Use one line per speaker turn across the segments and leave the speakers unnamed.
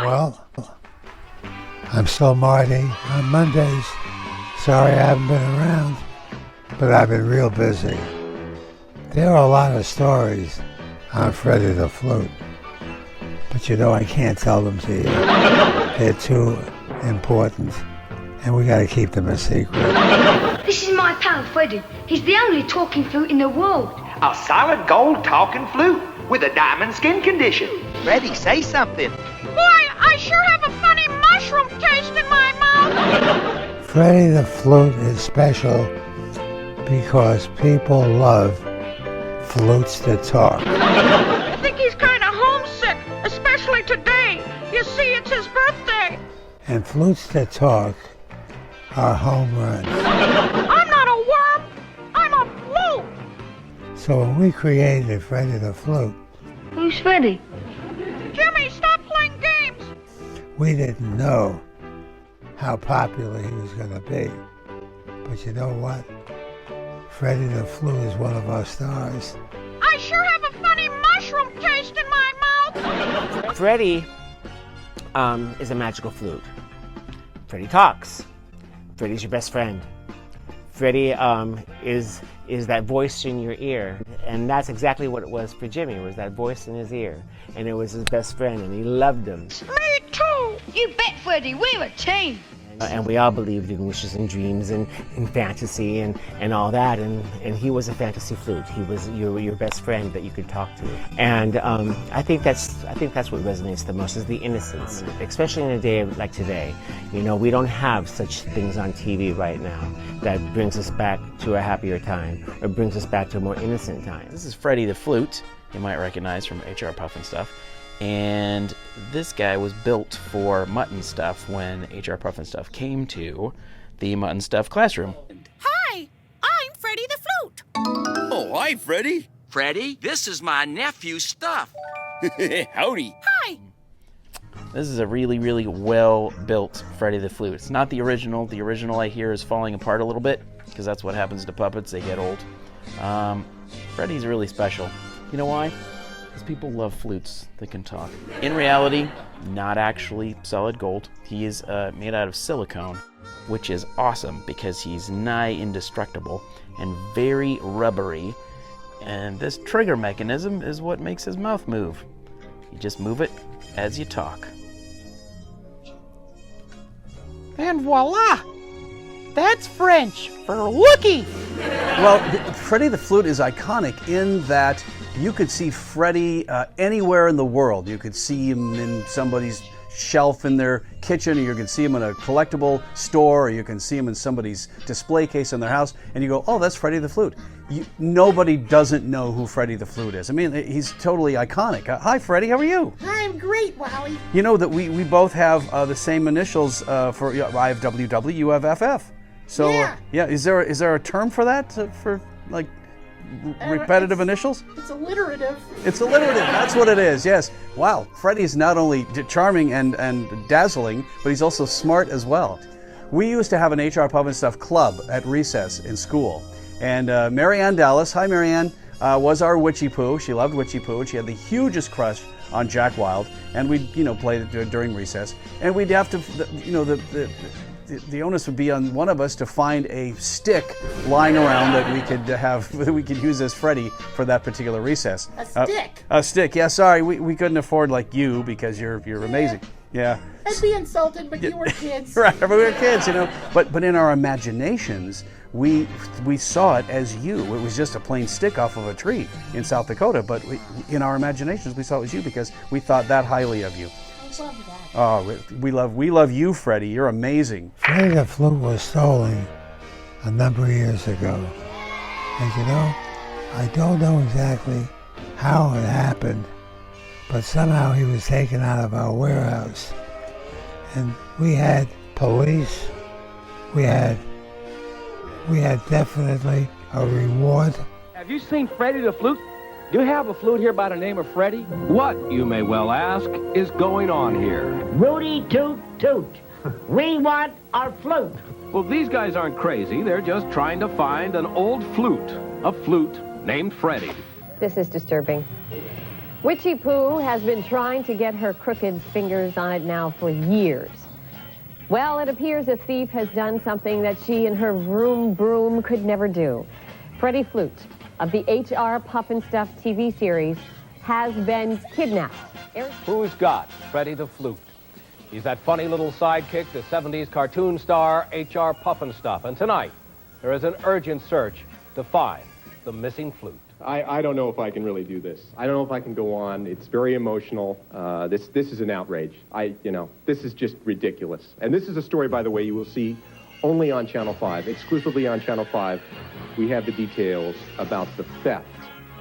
Well, I'm still Marty on Mondays. Sorry I haven't been around, but I've been real busy. There are a lot of stories on Freddy the Flute, but you know I can't tell them to you. They're too important, and we gotta keep them a secret.
This is my pal Freddy. He's the only talking flute in the world.
A solid gold talking flute with a diamond skin condition. Freddy, say something.
Boy, I sure have a funny mushroom taste in my mouth.
Freddy the Flute is special because people love flutes that talk.
I think he's kind of homesick, especially today. You see, it's his birthday.
And flutes that talk are home runs.
I'm not a worm. I'm a flute.
So when we created Freddy the Flute,
Who's Freddy?
Jimmy, stop playing games.
we didn't know how popular he was going to be. But you know what? Freddy the Flute is one of our stars.
I sure have a funny mushroom taste in my mouth.
Freddy is a magical flute. Freddy talks. Freddy's your best friend. Freddy is that voice in your ear, and that's exactly what it was for Jimmy. It was that voice in his ear, and it was his best friend, and he loved him.
Me too.
You bet, Freddy. We're a team.
And we all believed in wishes and dreams and in fantasy and all that, and he was a fantasy flute. He was your best friend that you could talk to, and I think that's what resonates the most is the innocence, especially in a day like today. You know, we don't have such things on TV right now that brings us back to a happier time or brings us back to a more innocent time.
This is Freddy the Flute, you might recognize from HR Pufnstuf. And this guy was built for Muttonstuf when HR Pufnstuf came to the Muttonstuf classroom.
Hi, I'm Freddy the Flute.
Oh, hi, Freddy.
Freddy, this is my nephew Stuff.
Howdy.
Hi.
This is a really, really well-built Freddy the Flute. It's not the original. The original, I hear, is falling apart a little bit, because that's what happens to puppets. They get old. Freddy's really special. You know why? Because people love flutes that can talk. In reality, not actually solid gold. He is made out of silicone, which is awesome because he's nigh indestructible and very rubbery. And this trigger mechanism is what makes his mouth move. You just move it as you talk.
And voila! That's French for Wookie!
Well, Freddy the Flute is iconic in that you could see Freddy anywhere in the world. You could see him in somebody's shelf in their kitchen, or you can see him in a collectible store, or you can see him in somebody's display case in their house, and you go, oh, that's Freddy the Flute. Nobody doesn't know who Freddy the Flute is. I mean, he's totally iconic. Hi, Freddy, how are you?
I'm great, Wally.
You know that we both have the same initials for, I have WW, you have FF. So,
yeah.
Is there a term for that, for like repetitive initials?
It's alliterative.
It's alliterative, that's what it is, yes. Wow, Freddy's not only charming and dazzling, but he's also smart as well. We used to have an HR Pufnstuf club at recess in school. And Marianne Dallas, hi Marianne, was our Witchy Poo. She loved Witchy Poo. She had the hugest crush on Jack Wilde. And we'd, play it during recess. And we'd have to, the onus would be on one of us to find a stick lying around that we could use as Freddy for that particular recess.
A stick?
A stick, yeah, sorry, we couldn't afford like you because you're amazing. Yeah.
I'd be insulted, but you were kids.
Right, we were kids, But in our imaginations, we saw it as you. It was just a plain stick off of a tree in South Dakota, but in our imaginations, we saw it was you because we thought that highly of you.
I love that.
Oh, we love you, Freddy. You're amazing.
Freddy the Flute was stolen a number of years ago. And I don't know exactly how it happened, but somehow he was taken out of our warehouse. And we had police, we had definitely a reward.
Have you seen Freddy the Flute? Do you have a flute here by the name of Freddy? What, you may well ask, is going on here?
Rooty, Toot, Toot. We want our flute.
Well, these guys aren't crazy. They're just trying to find an old flute. A flute named Freddy.
This is disturbing. Witchy Pooh has been trying to get her crooked fingers on it now for years. Well, it appears a thief has done something that she and her vroom broom could never do. Freddy the Flute of the HR Pufnstuf TV series has been kidnapped.
Who's got Freddy the Flute? He's that funny little sidekick, the 70s cartoon star HR Pufnstuf. And tonight, there is an urgent search to find the missing flute.
I don't know if I can really do this. I don't know if I can go on. It's very emotional. This is an outrage. This is just ridiculous. And this is a story, by the way, you will see only on Channel 5, exclusively on Channel 5. We have the details about the theft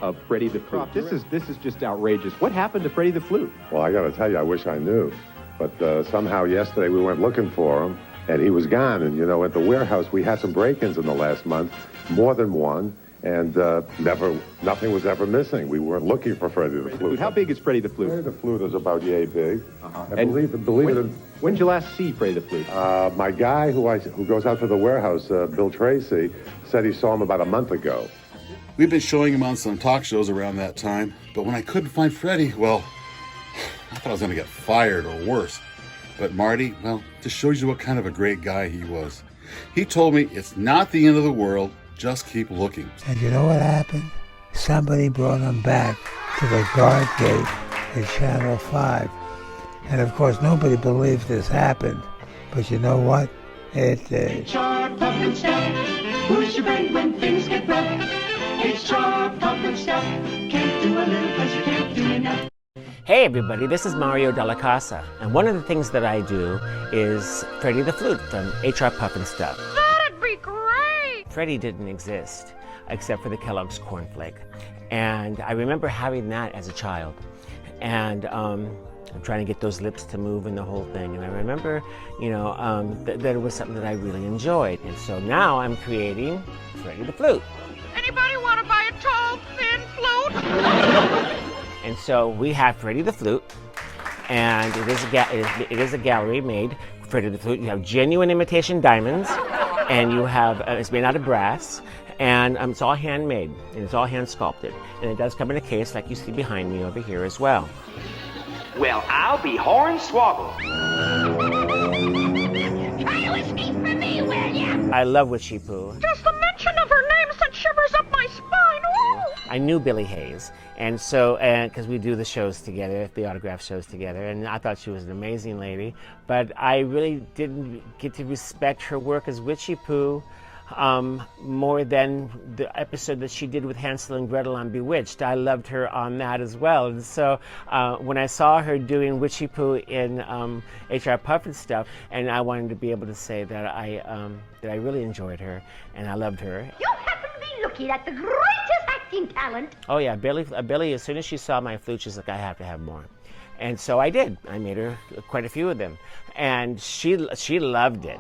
of Freddy the Flute. This is just outrageous. What happened to Freddy the Flute?
Well, I got to tell you, I wish I knew. But somehow yesterday we went looking for him, and he was gone. And, at the warehouse, we had some break-ins in the last month, more than one. And nothing was ever missing. We weren't looking for Freddy the Flute.
How big is Freddy the Flute?
Freddy the Flute is about yay big.
And
believe it.
When did you last see Freddy the Flute?
My guy who goes out to the warehouse, Bill Tracy, said he saw him about a month ago.
We've been showing him on some talk shows around that time, but when I couldn't find Freddy, well, I thought I was going to get fired or worse. But Marty, well, just shows you what kind of a great guy he was. He told me it's not the end of the world. Just keep looking.
And you know what happened? Somebody brought him back to the guard gate in Channel 5. And of course, nobody believed this happened. But you know what? It did.
HR Pufnstuf, who's your friend when things get rough? HR Pufnstuf, can't do a little 'cause you can't do enough.
Hey everybody, this is Mario Della Casa, and one of the things that I do is Freddy the Flute from HR Pufnstuf.
That'd be great!
Freddy didn't exist except for the Kellogg's cornflake, and I remember having that as a child, and I'm trying to get those lips to move and the whole thing, and I remember, that it was something that I really enjoyed, and so now I'm creating Freddy the Flute.
Anybody want to buy a tall, thin flute?
And so we have Freddy the Flute, and it is a gallery made Freddy the Flute. You have genuine imitation diamonds, and you have it's made out of brass, and it's all handmade, and it's all hand sculpted, and it does come in a case like you see behind me over here as well.
Well, I'll be hornswoggled.
Try to escape from me, will ya?
I love Witchy Pooh.
Just the mention of her name sent shivers up my spine. Ooh.
I knew Billy Hayes, and so, because we do the shows together, the autograph shows together, and I thought she was an amazing lady, but I really didn't get to respect her work as Witchy Pooh more than the episode that she did with Hansel and Gretel on Bewitched. I loved her on that as well, and so when I saw her doing Witchy Pooh in HR Pufnstuf, and I wanted to be able to say that I really enjoyed her and I loved her.
You happen to be looking at the greatest acting talent.
Oh yeah, Billy, as soon as she saw my flute, she's like, I have to have more. And so I did. I made her quite a few of them, and she loved it.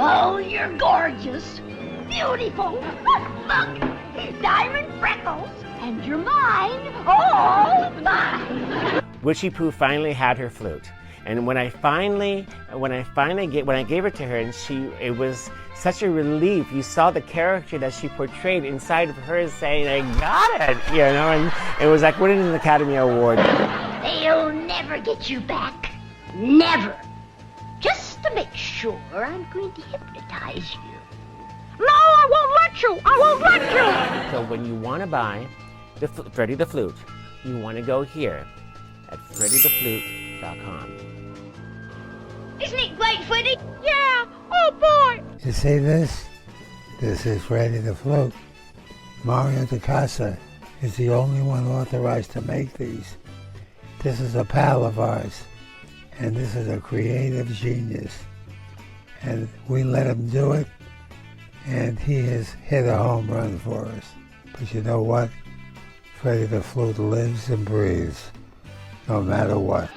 Oh, you're gorgeous, beautiful. Look, diamond freckles, and you're mine, all mine.
Witchy Pooh finally had her flute, and when I gave it to her, and it was such a relief. You saw the character that she portrayed inside of her saying, I got it, and it was like winning an Academy Award.
They'll never get you back. Never. Just to make sure, I'm going to hypnotize you.
No, I won't let you. I won't let you.
So when you want to buy Freddy the Flute, you want to go here at freddytheflute.com.
Isn't it great, Freddy?
Yeah. Oh, boy.
You see this? This is Freddy the Flute. Mario da Casa is the only one authorized to make these. This is a pal of ours, and this is a creative genius. And we let him do it, and he has hit a home run for us. But you know what? Freddy the Flute lives and breathes, no matter what.